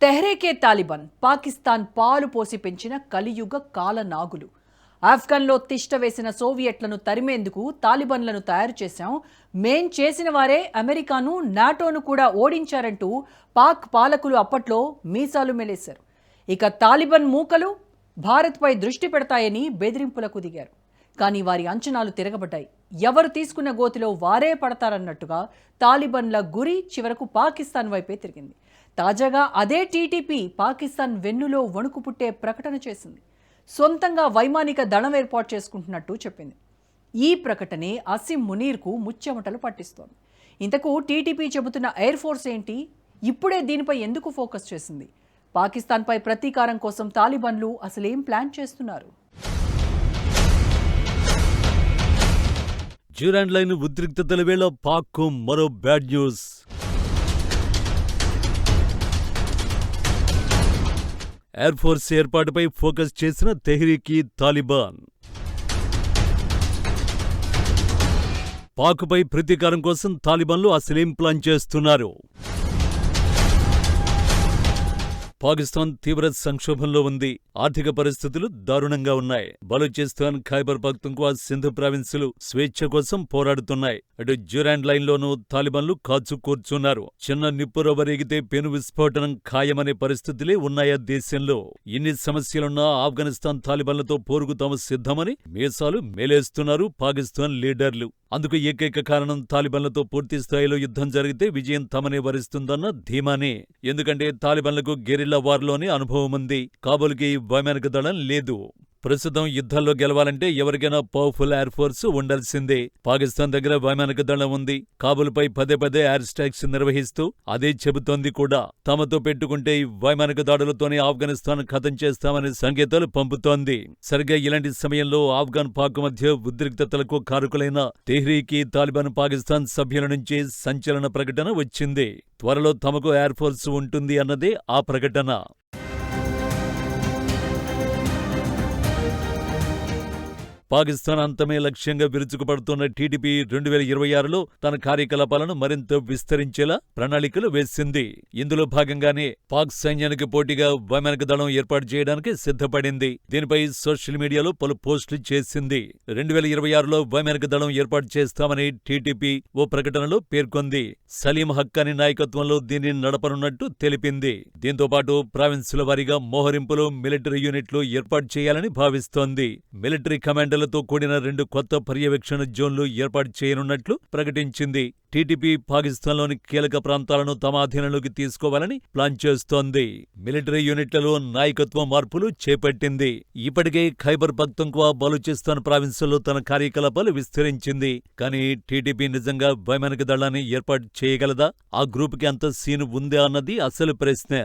Tehreek Taliban Pakistan పాలు పోసి పెంచిన కలియుగ కాలనాగులు. ఆఫ్ఘన్లో తిష్ట వేసిన సోవియట్లను తరిమేందుకు తాలిబాన్లను తయారు చేశాం, మేం చేసిన వారే అమెరికాను నాటోను కూడా ఓడించారంటూ పాక్ పాలకులు అప్పట్లో మీసాలు మెలేశారు. ఇక తాలిబాన్ మూకలు భారత్పై దృష్టి పెడతాయని బెదిరింపులకు దిగారు. కానీ వారి అంచనాలు తిరగబడ్డాయి. ఎవరు తీసుకున్న గోతిలో వారే పడతారన్నట్టుగా తాలిబాన్ల గురి చివరకు పాకిస్తాన్ వైపే తిరిగింది. తాజాగా అదే టీటీపీ పాకిస్తాన్ వెన్నులో వణుకు పుట్టే ప్రకటన చేసింది. సొంతంగా వైమానిక దళం ఏర్పాటు చేసుకుంటున్నట్టు చెప్పింది. ఈ ప్రకటనే అసిమ్ మునీర్కు ముచ్చెమటలు పట్టిస్తోంది. ఇంతకు టీటీపీ చెబుతున్న ఎయిర్ ఫోర్స్ ఏంటి? ఇప్పుడే దీనిపై ఎందుకు ఫోకస్ చేసింది? పాకిస్తాన్పై ప్రతీకారం కోసం తాలిబాన్లు అసలేం ప్లాన్ చేస్తున్నారు? డ్యూరాండ్ లైన్ ఉద్రిక్తతల వేళ పాక్కు మరో బ్యాడ్ న్యూస్. ఎయిర్ ఫోర్స్ ఏర్పాటుపై ఫోకస్ చేసిన తెహ్రీకి తాలిబాన్. పాక్పై ప్రతీకారం కోసం తాలిబాన్లు అసలేం ప్లాన్ చేస్తున్నారు? పాకిస్తాన్ తీవ్ర సంక్షోభంలో ఉంది. ఆర్థిక పరిస్థితులు దారుణంగా ఉన్నాయి. బలూచిస్తాన్, ఖైబర్ పఖ్తుంఖ్వా, సింధ్ ప్రావిన్సులు స్వేచ్ఛ కోసం పోరాడుతున్నాయి. అటు డ్యూరాండ్ లైన్లోనూ తాలిబాన్లు కాచు కూర్చున్నారు. చిన్న నిప్పురవ్వ రేగితే పెను విస్ఫోటనం ఖాయమనే పరిస్థితులే ఉన్నాయా దేశంలో? ఇన్ని సమస్యలున్నా ఆఫ్ఘనిస్తాన్ తాలిబాన్లతో పోరుకు తాము సిద్ధమని మీసాలు మేలేస్తున్నారు పాకిస్తాన్ లీడర్లు. అందుకు ఏకైక కారణం తాలిబాన్లతో పూర్తి స్థాయిలో యుద్ధం జరిగితే విజయం తమనే వరిస్తుందన్న ధీమానే. ఎందుకంటే తాలిబాన్లకు గెరిల్లా వార్లోనే అనుభవం ఉంది. కాబూల్కి వైమానిక దళం లేదు. ప్రస్తుతం యుద్ధాల్లో గెలవాలంటే ఎవరికైనా పవర్ఫుల్ ఎయిర్ ఫోర్స్ ఉండాల్సిందే. పాకిస్తాన్ దగ్గర వైమానిక దళం ఉంది. కాబూల్పై పదే పదే ఎయిర్ స్ట్రైక్స్ నిర్వహిస్తూ అదే చెబుతోంది కూడా. తమతో పెట్టుకుంటే వైమానిక దాడులతోనే ఆఫ్ఘనిస్తాన్ ఖతం చేస్తామనే సంకేతాలు పంపుతోంది. సరిగ్గా ఇలాంటి సమయంలో ఆఫ్ఘన్ పాక్ మధ్య ఉద్రిక్తతలకు కారకులైన తెహ్రీకి తాలిబాన్ పాకిస్తాన్ సభ్యుల నుంచి సంచలన ప్రకటన వచ్చింది. త్వరలో తమకు ఎయిర్ ఫోర్స్ ఉంటుంది అన్నదే ఆ ప్రకటన. పాకిస్తాన్ అంతమే లక్ష్యంగా విరుచుకుపడుతున్న టీటీపీ 2026లో తన కార్యకలాపాలను మరింత విస్తరించేలా ప్రణాళికలు వేసింది. ఇందులో భాగంగానే పాక్ సైన్యానికి పోటీగా వైమానిక దళం ఏర్పాటు చేయడానికి సిద్ధపడింది. దీనిపై సోషల్ మీడియాలో పలు పోస్టులు చేసింది. 2026లో వైమానిక దళం ఏర్పాటు చేస్తామని టీటీపీ ఓ ప్రకటనలో పేర్కొంది. సలీం హక్కానీ నాయకత్వంలో దీన్ని నడపనున్నట్టు తెలిపింది. దీంతో పాటు ప్రావిన్సుల వారీగా మోహరింపులు, మిలిటరీ యూనిట్లు ఏర్పాటు చేయాలని భావిస్తోంది. మిలిటరీ కమాండర్ తో కూడిన 2 కొత్త పర్యవేక్షణ జోన్లు ఏర్పాటు చేయనున్నట్లు ప్రకటించింది. టీటీపీ పాకిస్తాన్లోని కీలక ప్రాంతాలను తమ అధీనంలోకి తీసుకోవాలని ప్లాన్ చేస్తోంది. మిలిటరీ యూనిట్లలో నాయకత్వ మార్పులు చేపట్టింది. ఇప్పటికే ఖైబర్ పఖ్తుంఖ్వా, బలూచిస్తాన్ ప్రావిన్సుల్లో తన కార్యకలాపాలు విస్తరించింది. కానీ టీటీపీ నిజంగా వైమానిక దళాన్ని ఏర్పాటు చేయగలదా? ఆ గ్రూపుకి అంత సీన్ ఉందా అన్నది అసలు ప్రశ్న.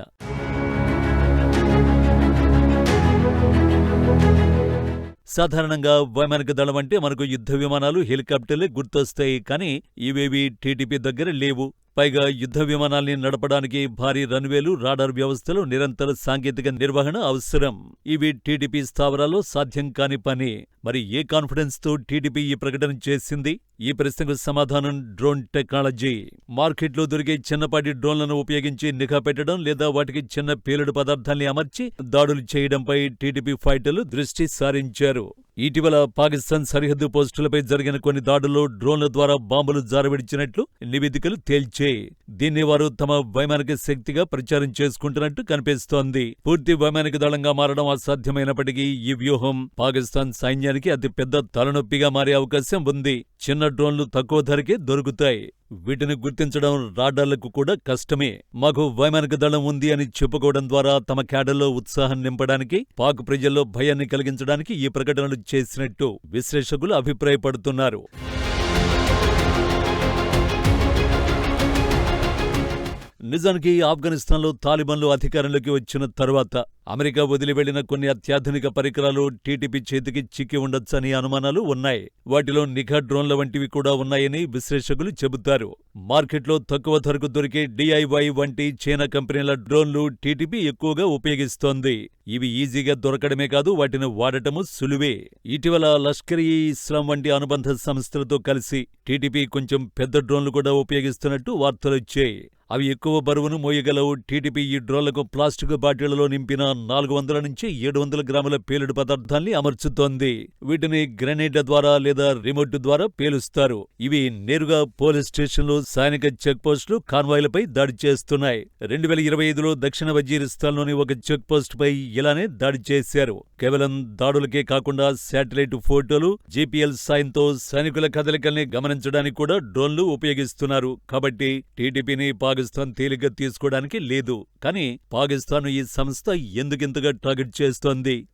సాధారణంగా వైమానిక దళం అంటే మనకు యుద్ధ విమానాలు, హెలికాప్టర్లే గుర్తొస్తాయి. కానీ ఇవేవి టీటీపీ దగ్గర లేవు. పైగా యుద్ధ విమానాల్ని నడపడానికి భారీ రన్వేలు, రాడార్ వ్యవస్థలు, నిరంతర సాంకేతిక నిర్వహణ అవసరం. ఇవి టీటీపీ స్థావరాల్లో సాధ్యం కాని పని. మరి ఏ కాన్ఫిడెన్స్ తో టీటీపీ ఈ ప్రకటన చేసింది? ఈ ప్రశ్నకు సమాధానం డ్రోన్ టెక్నాలజీ. మార్కెట్లో దొరికే చిన్నపాటి డ్రోన్లను ఉపయోగించి నిఘా పెట్టడం లేదా వాటికి చిన్న పేలుడు పదార్థాల్ని అమర్చి దాడులు చేయడంపై టీటీపీ ఫైటర్లు దృష్టి సారించారు. ఇటీవల పాకిస్తాన్ సరిహద్దు పోస్టులపై జరిగిన కొన్ని దాడుల్లో డ్రోన్ల ద్వారా బాంబులు జారవిడిచినట్లు నివేదికలు తేల్చాయి. దీన్ని వారు తమ వైమానిక శక్తిగా ప్రచారం చేసుకుంటున్నట్టు కనిపిస్తోంది. పూర్తి వైమానిక దళంగా మారడం అసాధ్యమైనప్పటికీ ఈ వ్యూహం పాకిస్తాన్ సైన్యానికి అతి పెద్ద తలనొప్పిగా మారే అవకాశం ఉంది. చిన్న డ్రోన్లు తక్కువ ధరకే దొరుకుతాయి. వీటిని గుర్తించడం రాడార్లకు కూడా కష్టమే. మాకు వైమానిక దళం ఉంది అని చెప్పుకోవడం ద్వారా తమ క్యాడర్లో ఉత్సాహం నింపడానికి, పాక్ ప్రజల్లో భయాన్ని కలిగించడానికి ఈ ప్రకటనలు చేసినట్టు విశ్లేషకులు అభిప్రాయపడుతున్నారు. నిజానికి ఆఫ్ఘనిస్తాన్లో తాలిబాన్లు అధికారంలోకి వచ్చిన తరువాత అమెరికా వదిలి వెళ్లిన కొన్ని అత్యాధునిక పరికరాలు టీటీపీ చేతికి చిక్కి ఉండొచ్చని అనుమానాలు ఉన్నాయి. వాటిలో నిఘా డ్రోన్ల వంటివి కూడా ఉన్నాయని విశ్లేషకులు చెబుతారు. మార్కెట్లో తక్కువ ధరకు దొరికే DIY వంటి చైనా కంపెనీల డ్రోన్లు టీటీపీ ఎక్కువగా ఉపయోగిస్తోంది. ఇవి ఈజీగా దొరకడమే కాదు, వాటిని వాడటము సులువే. ఇటీవల లష్కర్-ఇ-ఇస్లాం వంటి అనుబంధ సంస్థలతో కలిసి టీటీపీ కొంచెం పెద్ద డ్రోన్లు కూడా ఉపయోగిస్తున్నట్టు వార్తలొచ్చాయి. అవి ఎక్కువ బరువును మోయగలవు. టీటీపీ ఈ డ్రోన్లకు ప్లాస్టిక్ బాటిళ్లలో నింపిన 400 నుంచి 700 గ్రాముల పేలుడు పదార్థాల్ని అమర్చుతోంది. వీటిని గ్రెనేడ్ల ద్వారా లేదా రిమోట్ ద్వారా పేలుస్తారు. ఇవి నేరుగా పోలీస్ స్టేషన్లు, సైనిక చెక్పోస్టులు, కాన్వాయ్లపై దాడి చేస్తున్నాయి. 2025లో దక్షిణ వజీరిస్తాన్లోని ఒక చెక్పోస్టుపై ఇలానే దాడి చేశారు. కేవలం దాడులకే కాకుండా శాటిలైట్ ఫోటోలు, జీపీఎల్ సాయంతో సైనికుల కదలికల్ని గమనించడానికి కూడా డ్రోన్లు ఉపయోగిస్తున్నారు. కాబట్టి టీటీపీని పాకిస్తాన్ తేలిగ్గా తీసుకోవడానికి లేదు. కానీ పాకిస్తాన్ ఈ సంస్థ ఎందుకింతగా టార్గెట్ చేస్తోంది?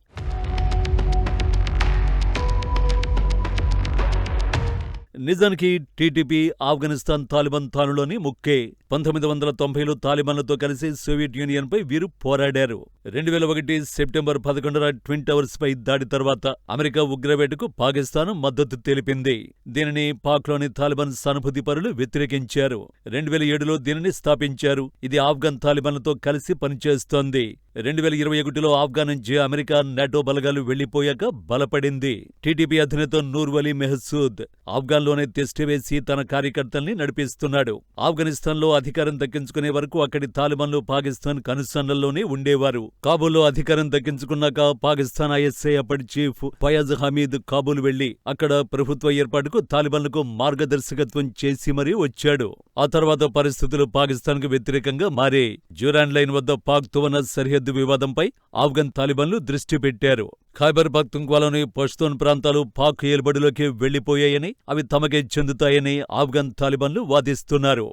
నిజానికి టీటీపీ ఆఫ్ఘనిస్తాన్ తాలిబాన్ తానులోని ముక్కే. 1990లో తాలిబాన్లతో కలిసి సోవియట్ యూనియన్పై వీరు పోరాడారు. 2001 సెప్టెంబర్ 11న ట్విన్ టవర్స్ పై దాడి తర్వాత అమెరికా ఉగ్రవేటకు పాకిస్తాన్ మద్దతు తెలిపింది. దీనిని పాక్లోని తాలిబాన్ సానుభూతి పరులు వ్యతిరేకించారు. 2007లో దీనిని స్థాపించారు. ఇది ఆఫ్ఘన్ తాలిబాన్లతో కలిసి పనిచేస్తోంది. 2021లో ఆఫ్ఘన్ నుంచి అమెరికా, నాటో బలగాలు వెళ్లిపోయాక బలపడింది. టీటీపీ అధినేత నూర్ వలీ మెహసూద్ ఆఫ్ఘన్లోనే తిష్టవేసి తన కార్యకర్తల్ని నడిపిస్తున్నాడు. ఆఫ్ఘనిస్తాన్లో అధికారం దక్కించుకునే వరకు అక్కడి తాలిబాన్లు పాకిస్తాన్ కనుసన్నల్లోనే ఉండేవారు. కాబూల్లో అధికారం దక్కించుకున్నాక పాకిస్తాన్ ISI అప్పటి చీఫ్ ఫయాజ్ హమీద్ కాబూల్ వెళ్లి అక్కడ ప్రభుత్వ ఏర్పాటుకు తాలిబాన్లకు మార్గదర్శకత్వం చేసి మరీ వచ్చాడు. ఆ తర్వాత పరిస్థితులు పాకిస్తాన్కు వ్యతిరేకంగా మారాయి. డ్యూరాండ్ లైన్ వద్ద పాక్తో ఉన్న సరిహద్దు వివాదంపై ఆఫ్ఘన్ తాలిబాన్లు దృష్టి పెట్టారు. ఖైబర్ పఖ్తుంఖ్వాలోని పష్తూన్ ప్రాంతాలు పాక్ ఏలుబడిలోకి వెళ్లిపోయాయని, అవి తమకే చెందుతాయని ఆఫ్ఘన్ తాలిబాన్లు వాదిస్తున్నారు.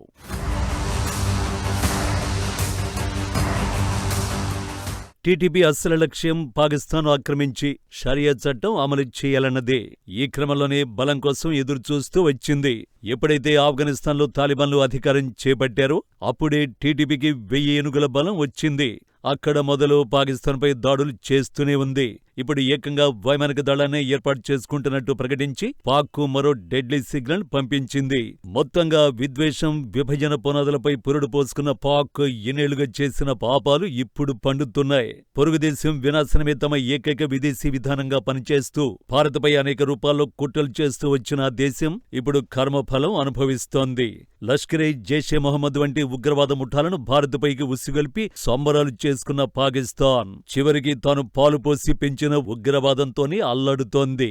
టీటీపీ అసలు లక్ష్యం పాకిస్తాన్ ఆక్రమించి షరియా చట్టం అమలు చేయాలన్నదే. ఈ క్రమంలోనే బలం కోసం ఎదురుచూస్తూ వచ్చింది. ఎప్పుడైతే ఆఫ్ఘనిస్తాన్లో తాలిబాన్లు అధికారం చేపట్టారో అప్పుడే టీటీపీకి 1000 ఏనుగుల బలం వచ్చింది. అక్కడ మొదలు పాకిస్తాన్పై దాడులు చేస్తూనే ఉంది. ఇప్పుడు ఏకంగా వైమానిక దళాన్ని ఏర్పాటు చేసుకుంటున్నట్టు ప్రకటించి పాక్కు మరో డెడ్లీ సిగ్నల్ పంపించింది. మొత్తంగా విద్వేషం, విభజన పునాదులపై పురుడు పోసుకున్న పాక్ ఎన్నేళ్లుగా చేసిన పాపాలు ఇప్పుడు పండుతున్నాయి. పొరుగుదేశం వినాశనమే తమ ఏకైక విదేశీ విధానంగా పనిచేస్తూ భారత్పై అనేక రూపాల్లో కుట్రలు చేస్తూ వచ్చిన ఆ దేశం ఇప్పుడు కర్మఫలం అనుభవిస్తోంది. లష్కరే జైషే మొహమ్మద్ వంటి ఉగ్రవాద ముఠాలను భారత్పైకి ఉసిగొల్పి సంబరాలు చేసుకున్న పాకిస్తాన్ చివరికి తాను పాలుపోసి పెంచిన ఉగ్రవాదంతోనే అల్లాడుతోంది.